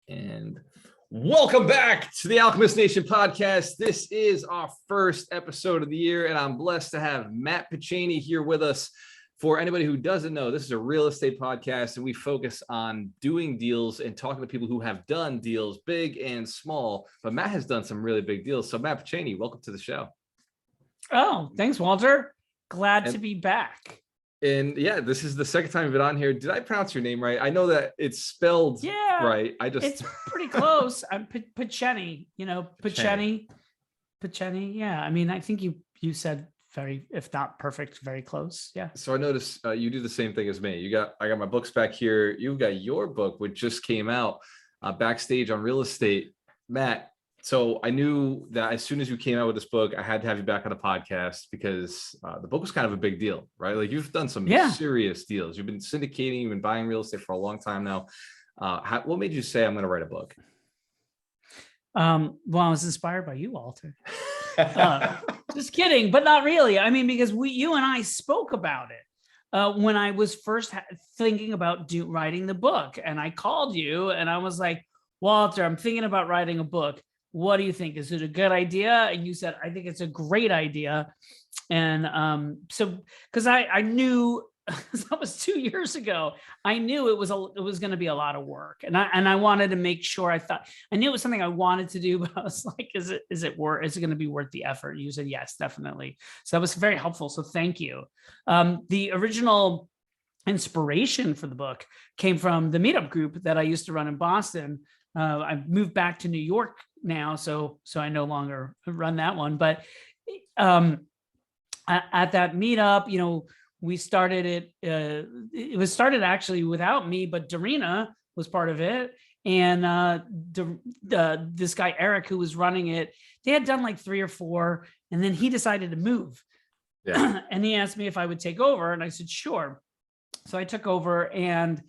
And welcome back to the Alchemist Nation Podcast. This is our first episode of the year, and I'm blessed to have Matt Picheny here with us. For anybody who doesn't know, this is a real estate podcast, and we focus on doing deals and talking to people who have done deals, big and small. But Matt has done some really big deals. So Matt Picheny, welcome to the show. Oh, thanks, Walter. Glad to be back. And yeah, this is the second time you've been on here. Did I pronounce your name right? I know that it's spelled right. It's pretty close. I'm Picheny, Picheny. Yeah. I mean, I think you said very, if not perfect, very close. Yeah. So I noticed you do the same thing as me. I got my books back here. You've got your book, which just came out, Backstage on Real Estate. Matt, so I knew that as soon as you came out with this book, I had to have you back on the podcast because the book was kind of a big deal, right? Like you've done some serious deals. You've been syndicating, you've been buying real estate for a long time now. What made you say I'm going to write a book? Well, I was inspired by you, Walter. Just kidding, but not really. I mean, because you and I spoke about it when I was first thinking about writing the book, and I called you and I was like, Walter, I'm thinking about writing a book. What do you think? Is it a good idea? And you said, I think it's a great idea. And so because I knew that was 2 years ago, I knew it was going to be a lot of work, and I wanted to make sure. I knew it was something I wanted to do, but I was like, is it going to be worth the effort? And you said yes, definitely. So that was very helpful. So thank you. The original inspiration for the book came from the meetup group that I used to run in Boston. I've moved back to New York now, so I no longer run that one. But at that meetup, we started it. It was started actually without me, but Darina was part of it, and this guy Eric, who was running it, they had done like 3 or 4, and then he decided to move, and he asked me if I would take over, and I said sure. So I took over, and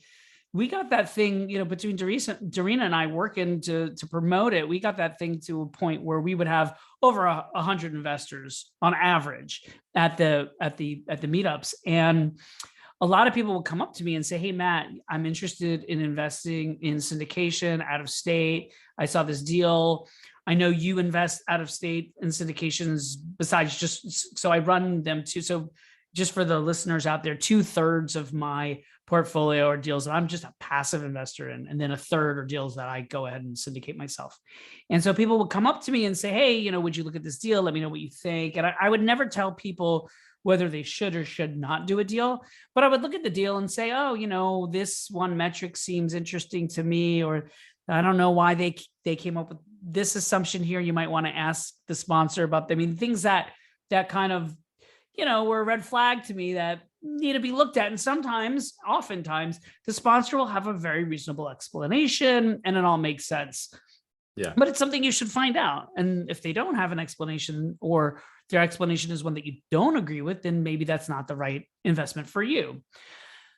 we got that thing, between Darina and I working to promote it. We got that thing to a point where we would have over 100 investors on average at the meetups. And a lot of people would come up to me and say, hey, Matt, I'm interested in investing in syndication out of state. I saw this deal. I know you invest out of state in syndications besides so I run them too. So just for the listeners out there, 2/3 of my portfolio are deals that I'm just a passive investor in, and then 1/3 are deals that I go ahead and syndicate myself. And so people would come up to me and say, hey, would you look at this deal? Let me know what you think. And I would never tell people whether they should or should not do a deal, but I would look at the deal and say, oh, this one metric seems interesting to me, or I don't know why they came up with this assumption here. You might want to ask the sponsor about them. I mean, things that kind of, were a red flag to me that need to be looked at. And oftentimes, the sponsor will have a very reasonable explanation and it all makes sense. Yeah. But it's something you should find out. And if they don't have an explanation, or their explanation is one that you don't agree with, then maybe that's not the right investment for you.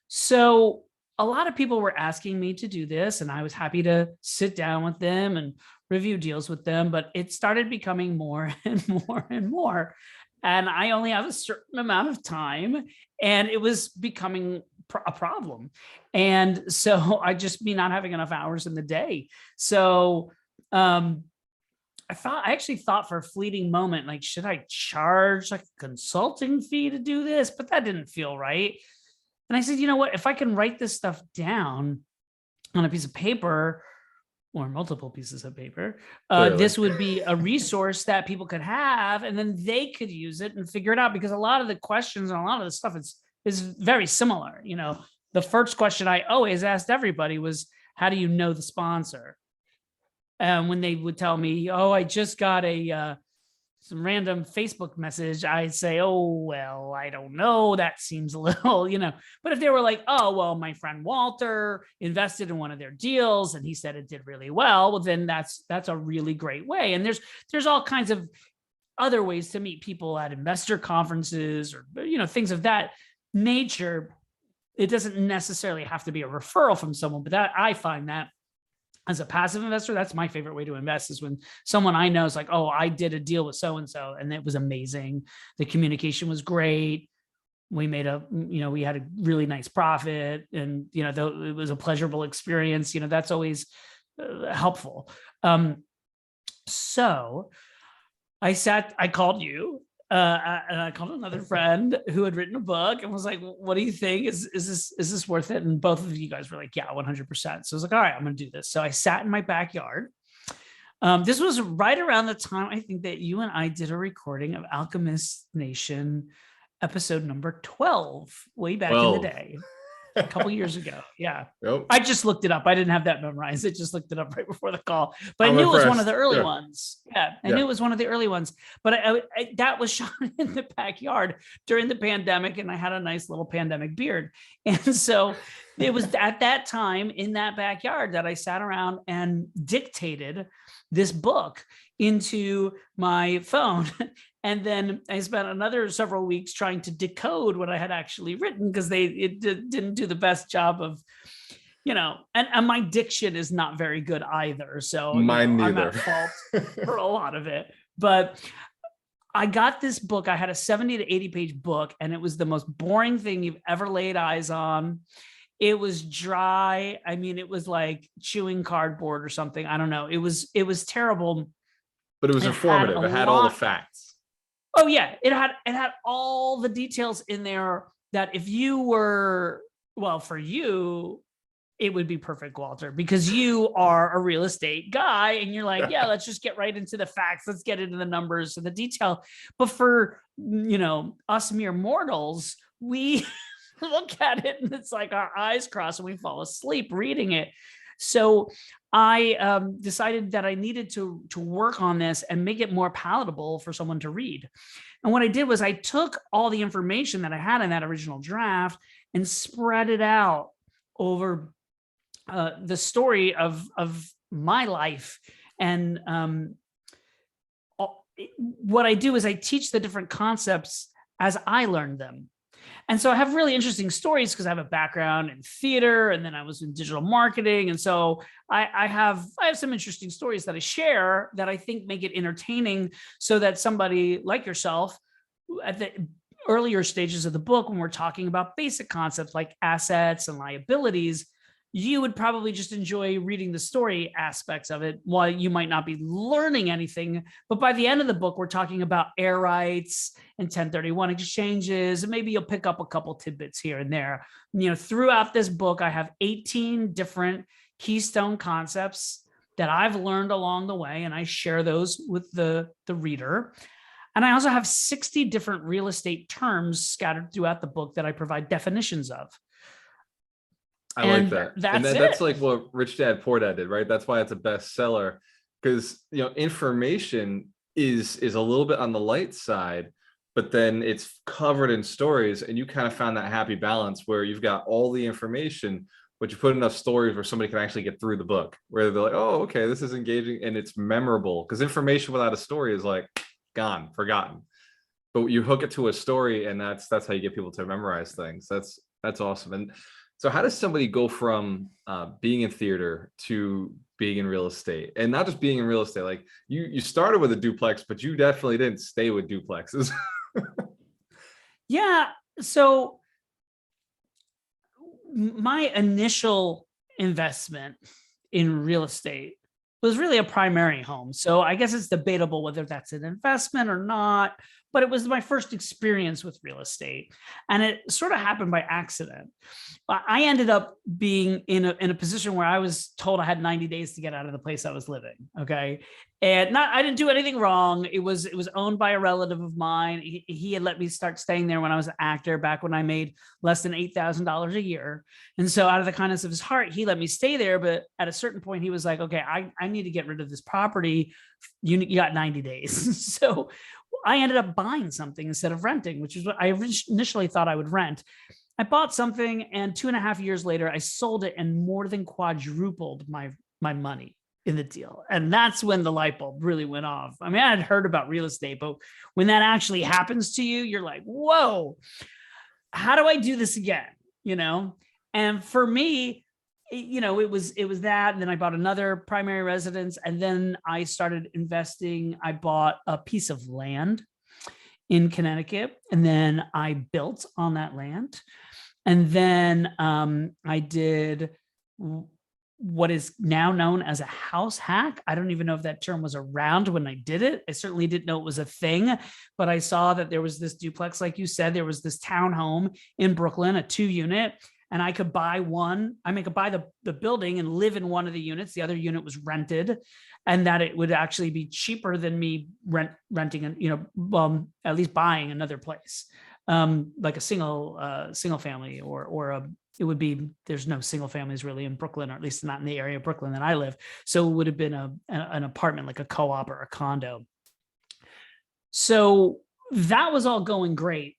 So a lot of people were asking me to do this, and I was happy to sit down with them and review deals with them, but it started becoming more and more and more. And I only have a certain amount of time, and it was becoming a problem. And so I just be not having enough hours in the day. So I actually thought for a fleeting moment, like, should I charge like a consulting fee to do this? But that didn't feel right. And I said, you know what, if I can write this stuff down on a piece of paper, or multiple pieces of paper, this would be a resource that people could have, and then they could use it and figure it out. Because a lot of the questions and a lot of the stuff is very similar. The first question I always asked everybody was, how do you know the sponsor? And when they would tell me, oh, I just got some random Facebook message, I'd say, oh, well, I don't know. That seems a little, but if they were like, oh, well, my friend Walter invested in one of their deals and he said it did really well, then that's a really great way. And there's all kinds of other ways to meet people at investor conferences, or, things of that nature. It doesn't necessarily have to be a referral from someone, but that I find that as a passive investor, that's my favorite way to invest, is when someone I know is like, oh, I did a deal with so-and-so and it was amazing. The communication was great. We made we had a really nice profit, and, it was a pleasurable experience. That's always helpful. So I called you, and I called another friend who had written a book and was like, what do you think? Is this worth it? And both of you guys were like, yeah, 100%. So I was like, all right, I'm going to do this. So I sat in my backyard. This was right around the time I think that you and I did a recording of Alchemist Nation episode number 12, way back in the day, a couple years ago. Yeah. Yep. I just looked it up. I didn't have that memorized. I just looked it up right before the call, but I'm I knew it was one of impressed. the early Yeah. ones. Yeah. I knew it was one of the early ones, but that was shot in the backyard during the pandemic. And I had a nice little pandemic beard. And so it was at that time in that backyard that I sat around and dictated this book into my phone. And then I spent another several weeks trying to decode what I had actually written, because it didn't do the best job of, and my diction is not very good either. So Mine I'm neither. at fault for a lot of it. But I got this book. I had a 70 to 80 page book, and it was the most boring thing you've ever laid eyes on. It was dry. I mean, it was like chewing cardboard or something. I don't know. It was terrible. But it was informative. It had all the facts. Oh yeah, it had all the details in there that if you were, well, for you, it would be perfect, Walter, because you are a real estate guy and you're like, yeah, let's just get right into the facts. Let's get into the numbers and the detail. But for, us mere mortals, we look at it and it's like our eyes cross and we fall asleep reading it. So I decided that I needed to work on this and make it more palatable for someone to read. And what I did was I took all the information that I had in that original draft and spread it out over the story of my life. And what I do is I teach the different concepts as I learned them. And so I have really interesting stories because I have a background in theater, and then I was in digital marketing. And so I have some interesting stories that I share that I think make it entertaining, so that somebody like yourself at the earlier stages of the book, when we're talking about basic concepts like assets and liabilities, you would probably just enjoy reading the story aspects of it while you might not be learning anything. But by the end of the book, we're talking about air rights and 1031 exchanges, and maybe you'll pick up a couple tidbits here and there. Throughout this book, I have 18 different keystone concepts that I've learned along the way, and I share those with the reader. And I also have 60 different real estate terms scattered throughout the book that I provide definitions of. I like that. That's like what Rich Dad Poor Dad did, right? That's why it's a bestseller, because information is a little bit on the light side, but then it's covered in stories, and you kind of found that happy balance where you've got all the information, but you put enough stories where somebody can actually get through the book, where they're like, oh, okay, this is engaging and it's memorable. Because information without a story is like gone, forgotten. But you hook it to a story, and that's how you get people to memorize things. That's awesome. And so how does somebody go from being in theater to being in real estate? And not just being in real estate, like you started with a duplex, but you definitely didn't stay with duplexes. Yeah. So my initial investment in real estate was really a primary home. So I guess it's debatable whether that's an investment or not, but it was my first experience with real estate. And it sort of happened by accident. I ended up being in a position where I was told I had 90 days to get out of the place I was living. Okay. And I didn't do anything wrong. It was owned by a relative of mine. He had let me start staying there when I was an actor, back when I made less than $8,000 a year. And so out of the kindness of his heart, he let me stay there. But at a certain point, he was like, okay, I need to get rid of this property. You got 90 days. So I ended up buying something instead of renting, which is what I initially thought I would rent. I bought something, and 2.5 years later, I sold it and more than quadrupled my money in the deal. And that's when the light bulb really went off. I mean, I had heard about real estate, but when that actually happens to you, you're like, whoa, how do I do this again? And for me, it was that. And then I bought another primary residence, and then I started investing. I bought a piece of land in Connecticut, and then I built on that land. And then I did what is now known as a house hack. I don't even know if that term was around when I did it. I certainly didn't know it was a thing, but I saw that there was this duplex, like you said, there was this townhome in Brooklyn, a 2-unit, and I could buy one. I mean, I could buy the building and live in one of the units. The other unit was rented, and that it would actually be cheaper than me renting and, at least buying another place, like a single family it would be, there's no single families really in Brooklyn, or at least not in the area of Brooklyn that I live. So it would have been an apartment, like a co-op or a condo. So that was all going great.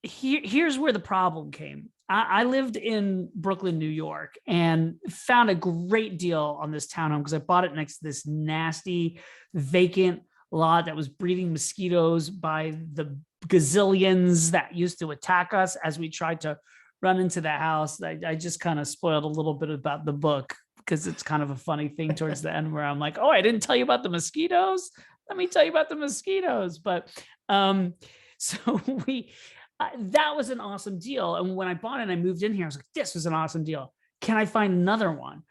Here's where the problem came. I lived in Brooklyn, New York, and found a great deal on this townhome because I bought it next to this nasty vacant lot that was breeding mosquitoes by the gazillions that used to attack us as we tried to run into the house. I just kind of spoiled a little bit about the book because it's kind of a funny thing towards the end where I'm like, oh, I didn't tell you about the mosquitoes. Let me tell you about the mosquitoes. But so that was an awesome deal. And when I bought it and I moved in here, I was like, this was an awesome deal. Can I find another one?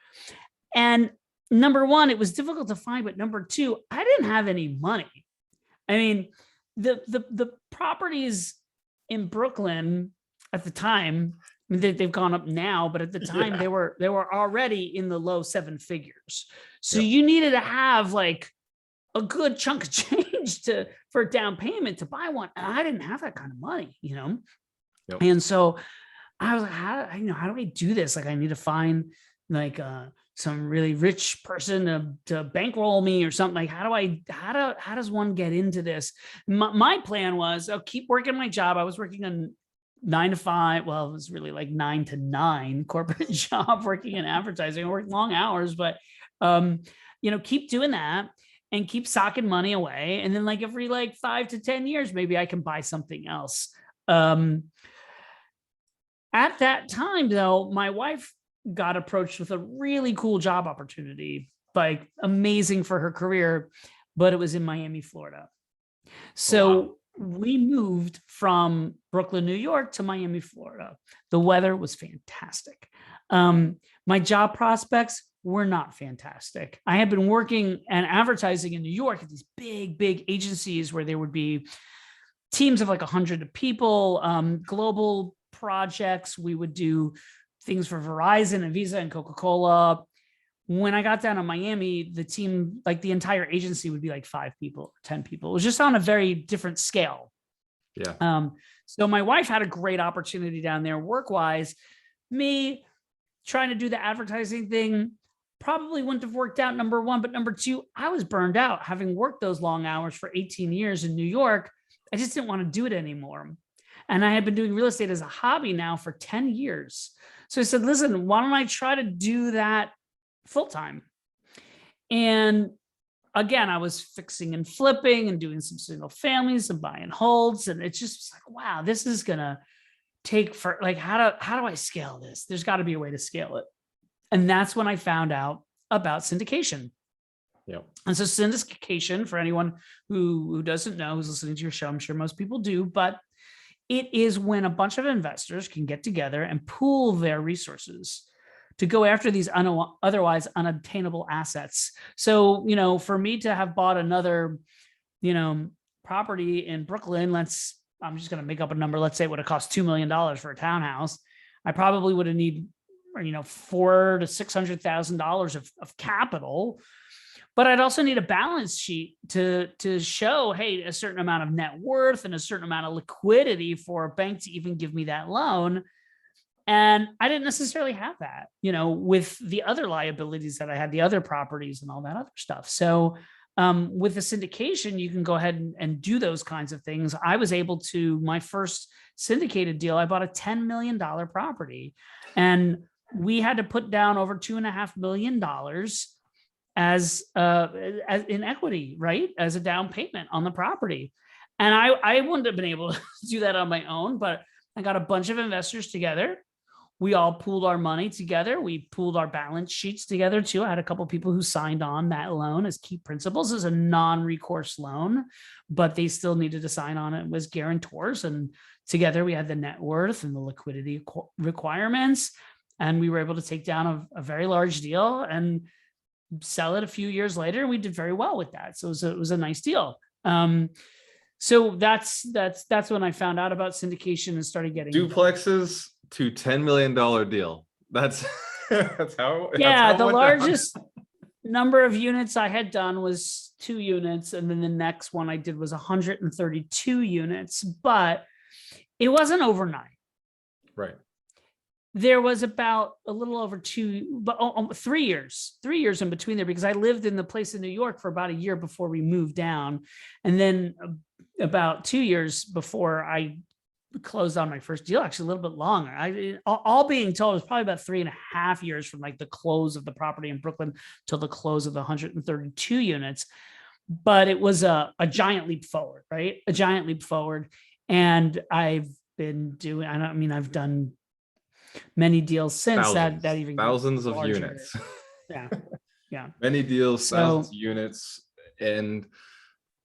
And number one, it was difficult to find, but number two, I didn't have any money. I mean, the properties in Brooklyn at the time, I mean, they've gone up now, but at the time they were already in the low 7 figures. So you needed to have like a good chunk of change for a down payment to buy one. And I didn't have that kind of money, And so I was like, how do I do this? Like, I need to find like some really rich person to bankroll me or something. Like, how does one get into this? My plan was, I'll keep working my job. I was working on 9 to 5. Well, it was really like 9 to 9 corporate job working in advertising. I worked long hours, but keep doing that and keep socking money away. And then like every like 5 to 10 years, maybe I can buy something else. At that time though, my wife got approached with a really cool job opportunity, like amazing for her career, but it was in Miami, Florida. So we moved from Brooklyn, New York to Miami, Florida. The weather was fantastic. My job prospects were not fantastic. I had been working and advertising in New York at these big agencies where there would be teams of like 100 people, global projects. We would do things for Verizon and Visa and Coca-Cola. When I got down to Miami, the team, like the entire agency would be like 5 people or 10 people. It was just on a very different scale. Yeah. So my wife had a great opportunity down there work-wise. Me trying to do the advertising thing probably wouldn't have worked out, number one. But number two, I was burned out having worked those long hours for 18 years in New York. I just didn't want to do it anymore. And I had been doing real estate as a hobby now for 10 years. So I said, listen, why don't I try to do that full-time? And again, I was fixing and flipping and doing some single families and buying holds. And it's just like, wow, this is going to take for like, how do I scale this? There's got to be a way to scale it. And that's when I found out about syndication. Yeah. And so syndication, for anyone who doesn't know, who's listening to your show, I'm sure most people do, but it is when a bunch of investors can get together and pool their resources to go after these otherwise unobtainable assets. So, for me to have bought another, property in Brooklyn, I'm just going to make up a number. Let's say it would have cost $2 million for a townhouse. I probably would have needed, $400,000 to $600,000 of capital. But I'd also need a balance sheet to show, hey, a certain amount of net worth and a certain amount of liquidity for a bank to even give me that loan. And I didn't necessarily have that, with the other liabilities that I had, the other properties and all that other stuff. So with the syndication, you can go ahead and do those kinds of things. I was able to, my first syndicated deal, I bought a $10 million property, and we had to put down over $2.5 million as in equity, right? As a down payment on the property. And I wouldn't have been able to do that on my own, but I got a bunch of investors together. We all pooled our money together. We pooled our balance sheets together too. I had a couple of people who signed on that loan as key principals as a non-recourse loan, but they still needed to sign on it as guarantors. And together we had the net worth and the liquidity requirements. and we were able to take down a very large deal and sell it a few years later. And we did very well with that. So it was a nice deal. So that's when I found out about syndication and started getting duplexes to $10 million deal. That's that's how. Yeah, the largest number of units I had done was 2 units, and then the next one I did was 132 units, but it wasn't overnight. Right. There was about a little over 3 years in between there, because I lived in the place in New York for about a year before we moved down. And then about 2 years before I closed on my first deal, actually a little bit longer. All being told, it was probably about 3.5 years from like the close of the property in Brooklyn till the close of the 132 units. But it was a giant leap forward, right? A giant leap forward. And I've been doing, I've done many deals since thousands, that even thousands of larger. units. Yeah. Many deals, thousands of units. And,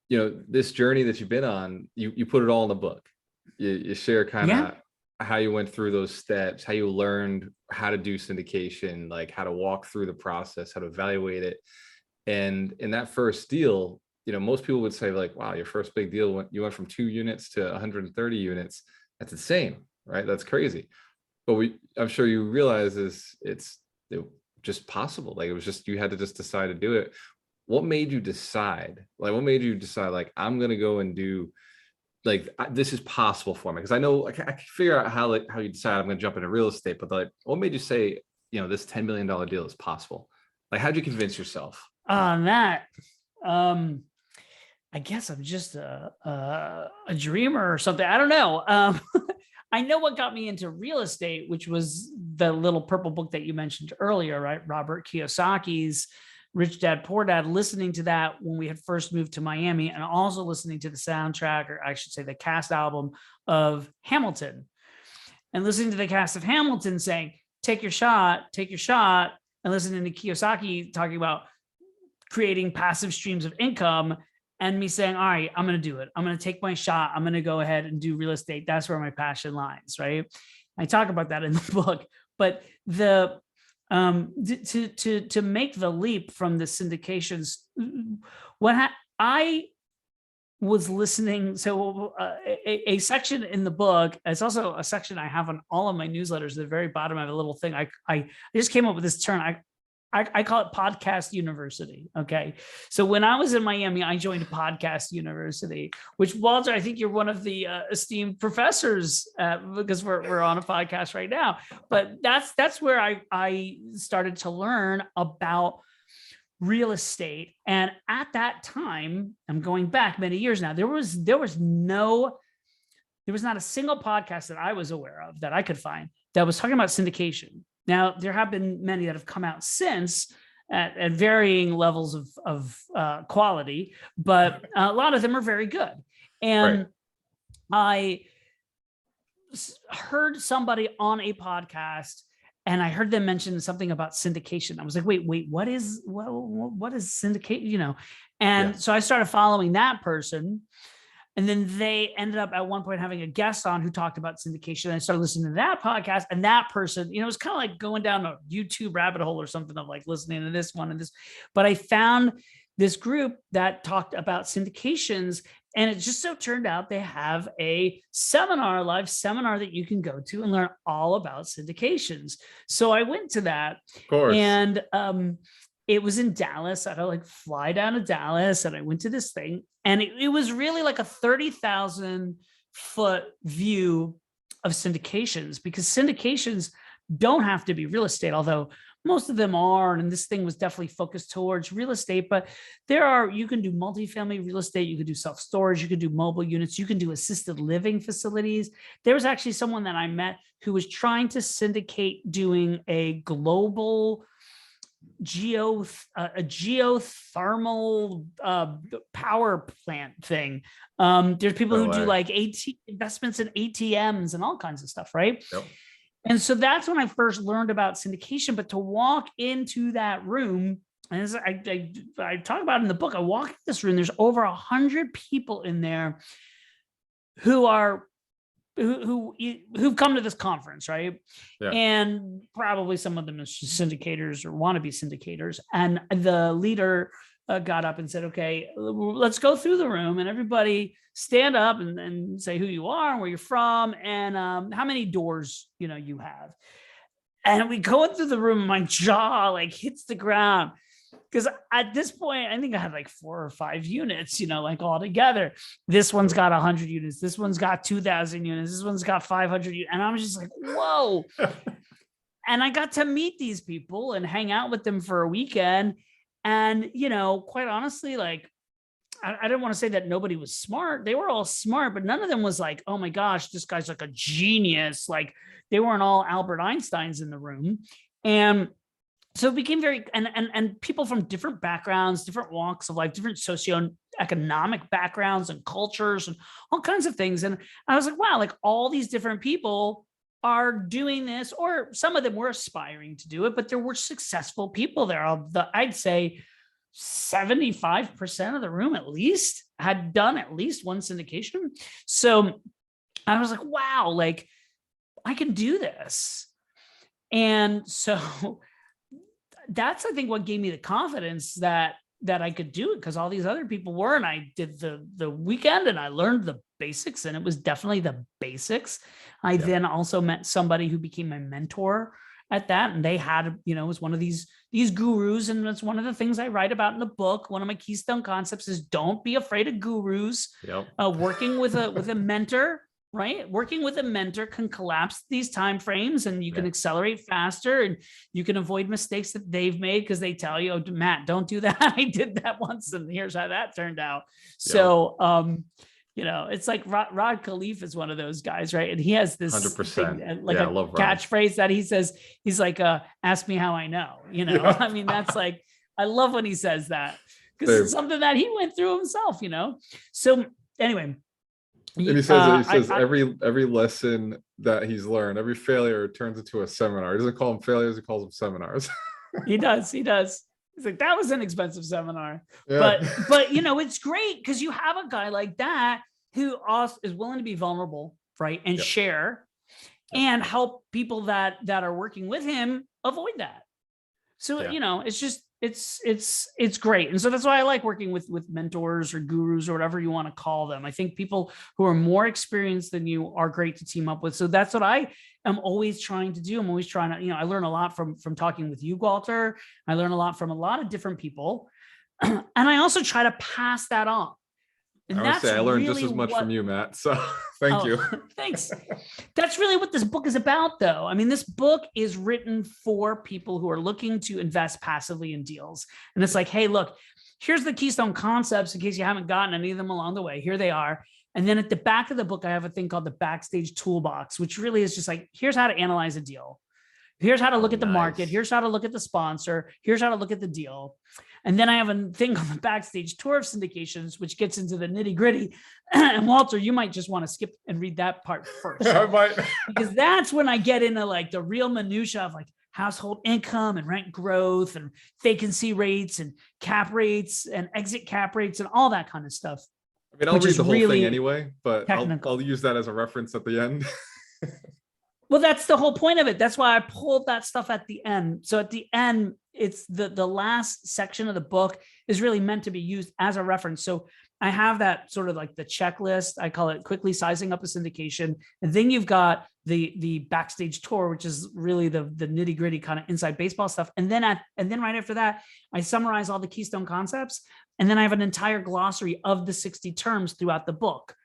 this journey that you've been on, you put it all in the book. You share kind of how you went through those steps, how you learned how to do syndication, like how to walk through the process, how to evaluate it. And in that first deal, most people would say like, wow, your first big deal, you went from 2 units to 130 units. That's insane, right? That's crazy. But I'm sure you realize it's just possible. Like it was just, you had to just decide to do it. What made you decide? Like, what made you decide, like, I'm going to go and do, like, this is possible for me? Because I know I can figure out how you decide I'm going to jump into real estate, but like, what made you say, this $10 million deal is possible? Like, how'd you convince yourself? Matt, I guess I'm just a dreamer or something. I don't know. I know what got me into real estate, which was the little purple book that you mentioned earlier, right? Robert Kiyosaki's Rich Dad, Poor Dad, listening to that when we had first moved to Miami, and also listening to the soundtrack, or I should say the cast album of Hamilton, and listening to the cast of Hamilton saying, take your shot, and listening to Kiyosaki talking about creating passive streams of income, and me saying, all right, I'm going to do it. I'm going to take my shot. I'm going to go ahead and do real estate. That's where my passion lies, right? I talk about that in the book, but to make the leap from the syndications, I was listening. So a section in the book, it's also a section I have on all of my newsletters. At the very bottom, I have a little thing. I just came up with this term. I call it Podcast University. Okay. So when I was in Miami, I joined a Podcast University, which, Walter, I think you're one of the esteemed professors because we're on a podcast right now. But that's where I started to learn about real estate. And at that time, I'm going back many years now, there was not a single podcast that I was aware of that I could find that was talking about syndication. Now, there have been many that have come out since at varying levels of quality, but a lot of them are very good. And I heard somebody on a podcast, and I heard them mention something about syndication. I was like, wait, what is syndicate? And so I started following that person. And then they ended up at one point having a guest on who talked about syndication. And I started listening to that podcast, and that person, it was kind of like going down a YouTube rabbit hole or something of like listening to this one and this. But I found this group that talked about syndications, and it just so turned out they have a live seminar that you can go to and learn all about syndications. So I went to that, of course, and it was in Dallas. I had to fly down to Dallas, and I went to this thing, and it was really like a 30,000 foot view of syndications, because syndications don't have to be real estate, although most of them are. And this thing was definitely focused towards real estate, but you can do multifamily real estate. You could do self-storage. You could do mobile units. You can do assisted living facilities. There was actually someone that I met who was trying to syndicate doing a global a geothermal power plant thing. There's people who do like investments in ATMs and all kinds of stuff, right? Yep. And so that's when I first learned about syndication. But to walk into that room, and as I talk about in the book, I walk in this room, there's over 100 people in there who are who've come to this conference, right? Yeah. And probably some of them is syndicators or wannabe syndicators. And the leader got up and said, okay, let's go through the room and everybody stand up and say who you are and where you're from and how many doors, you have. And we go through the room and my jaw like hits the ground. Because at this point, I think I had like 4 or 5 units, like all together. This one's got 100 units. This one's got 2,000 units. This one's got 500 units. And I'm just like, whoa. And I got to meet these people and hang out with them for a weekend. And, quite honestly, like, I didn't want to say that nobody was smart. They were all smart, but none of them was like, oh my gosh, this guy's like a genius. Like they weren't all Albert Einsteins in the room. And so it became very, and people from different backgrounds, different walks of life, different socioeconomic backgrounds and cultures and all kinds of things. And I was like, wow, like all these different people are doing this, or some of them were aspiring to do it, but there were successful people there. I'd say 75% of the room at least had done at least one syndication. So I was like, wow, like I can do this. And so that's, I think, what gave me the confidence that I could do it, because all these other people were, and I did the weekend and I learned the basics, and it was definitely the basics. I then also met somebody who became my mentor at that, and they had, it was one of these gurus, and that's one of the things I write about in the book. One of my keystone concepts is don't be afraid of gurus. Working with a mentor. Right? Working with a mentor can collapse these time frames, and you can accelerate faster, and you can avoid mistakes that they've made because they tell you, oh, Matt, don't do that. I did that once and here's how that turned out. So, it's like Rod Khleif is one of those guys, right? And he has this 100%. Like a catchphrase that he says, he's like, ask me how I know, I mean, that's like, I love when he says that because it's something that he went through himself, So anyway, and he says every lesson that he's learned, every failure turns into a seminar. He doesn't call them failures, he calls them seminars. He does. He's like, that was an expensive seminar. Yeah. But it's great because you have a guy like that who also is willing to be vulnerable, right? And share and help people that are working with him avoid that. So, it's just, it's great. And so that's why I like working with mentors or gurus or whatever you want to call them. I think people who are more experienced than you are great to team up with. So that's what I am always trying to do. I'm always trying to, I learn a lot from talking with you, Walter. I learn a lot from a lot of different people. And I also try to pass that on. And I would say I learned just as much from you, Matt. So thank you. Thanks. That's really what this book is about, though. I mean, this book is written for people who are looking to invest passively in deals. And it's like, hey, look, here's the keystone concepts in case you haven't gotten any of them along the way. Here they are. And then at the back of the book, I have a thing called the Backstage Toolbox, which really is just like, here's how to analyze a deal. Here's how to look at the market. Here's how to look at the sponsor. Here's how to look at the deal. And then I have a thing on the Backstage tour of syndications, which gets into the nitty gritty. And Walter, you might just want to skip and read that part first. I might. Because that's when I get into like the real minutia of like household income and rent growth and vacancy rates and cap rates and exit cap rates and all that kind of stuff. I mean, I'll read the whole thing anyway, but I'll use that as a reference at the end. Well, that's the whole point of it. That's why I pulled that stuff at the end. So at the end, it's the last section of the book is really meant to be used as a reference. So I have that sort of like the checklist. I call it quickly sizing up a syndication. And then you've got the Backstage tour, which is really the nitty gritty kind of inside baseball stuff. And then right after that, I summarize all the keystone concepts. And then I have an entire glossary of the 60 terms throughout the book.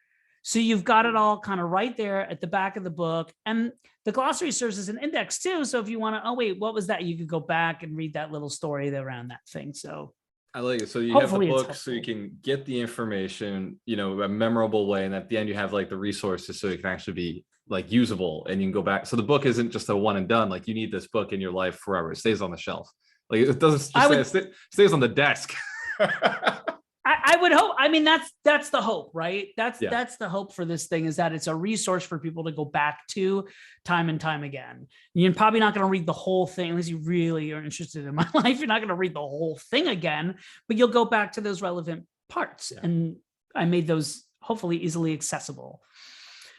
So you've got it all kind of right there at the back of the book. And the glossary serves as an index too. So if you want to, oh wait, what was that? You could go back and read that little story around that thing. So I like it. So you have the book so you can get the information, a memorable way. And at the end, you have like the resources so it can actually be like usable and you can go back. So the book isn't just a one and done. Like you need this book in your life forever. It stays on the shelf. Like it doesn't just it stays on the desk. I would hope. I mean, that's the hope, right? That's the hope for this thing, is that it's a resource for people to go back to time and time again. You're probably not going to read the whole thing unless you really are interested in my life. You're not going to read the whole thing again, but you'll go back to those relevant parts. Yeah. And I made those hopefully easily accessible.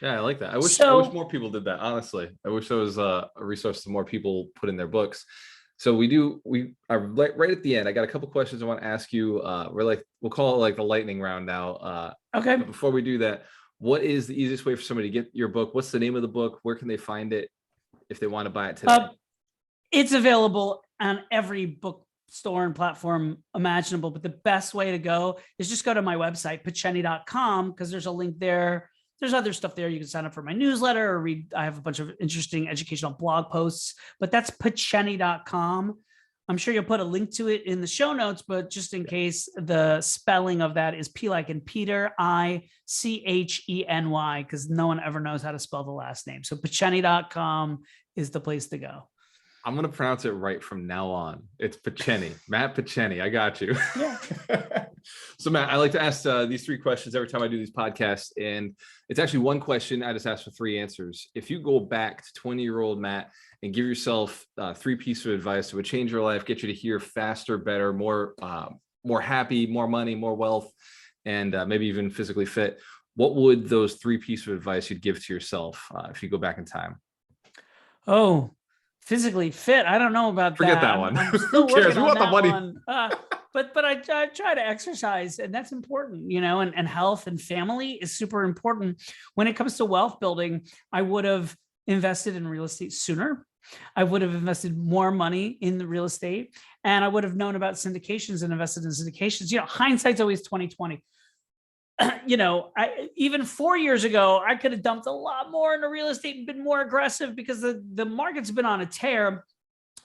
Yeah, I like that. I wish more people did that. Honestly, I wish there was a resource to more people put in their books. So we are right at the end. I got a couple questions I want to ask you. We'll call it like the lightning round now. Okay. But before we do that, what is the easiest way for somebody to get your book? What's the name of the book? Where can they find it if they want to buy it today? It's available on every bookstore and platform imaginable, but the best way to go is just go to my website, picheny.com, because there's a link there. There's other stuff there. You can sign up for my newsletter or read. I have a bunch of interesting educational blog posts, but that's picheny.com. I'm sure you'll put a link to it in the show notes, but just in case, the spelling of that is P like in Peter, I-C-H-E-N-Y, because no one ever knows how to spell the last name. So picheny.com is the place to go. I'm going to pronounce it right from now on. It's Picheny, Matt Picheny. I got you. Yeah. So Matt, I like to ask these 3 questions every time I do these podcasts. And it's actually one question. I just asked for 3 answers. If you go back to 20-year-old Matt and give yourself 3 pieces of advice that would change your life, get you to hear faster, better, more happy, more money, more wealth, and maybe even physically fit, what would those 3 pieces of advice you'd give to yourself if you go back in time? Oh, physically fit. I don't know about Forget that. that one. I'm still Who cares? working We on want the that money. one. But I try to exercise, and that's important, and health and family is super important. When it comes to wealth building, I would have invested in real estate sooner. I would have invested more money in the real estate, and I would have known about syndications and invested in syndications. Hindsight's always 20/20. Even 4 years ago, I could have dumped a lot more into real estate and been more aggressive because the market's been on a tear.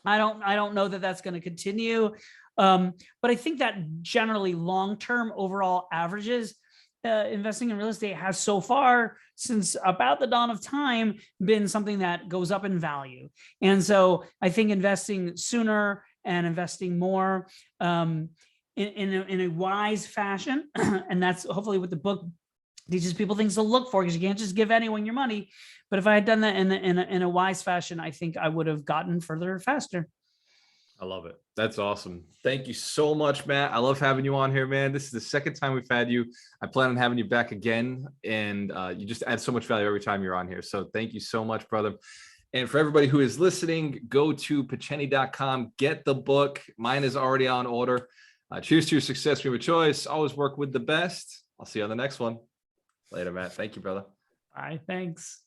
I don't know that that's going to continue. But I think that generally long-term overall averages, investing in real estate has so far since about the dawn of time been something that goes up in value. And so I think investing sooner and investing more, in a wise fashion. And that's hopefully what the book teaches people things to look for, because you can't just give anyone your money. But if I had done that in a wise fashion, I think I would have gotten further faster. I love it. That's awesome. Thank you so much, Matt. I love having you on here, man. This is the second time we've had you. I plan on having you back again, and you just add so much value every time you're on here. So thank you so much, brother. And for everybody who is listening, go to picheny.com, get the book. Mine is already on order. Cheers to your success. We have a choice. Always work with the best. I'll see you on the next one. Later, Matt. Thank you, brother. Bye. Thanks.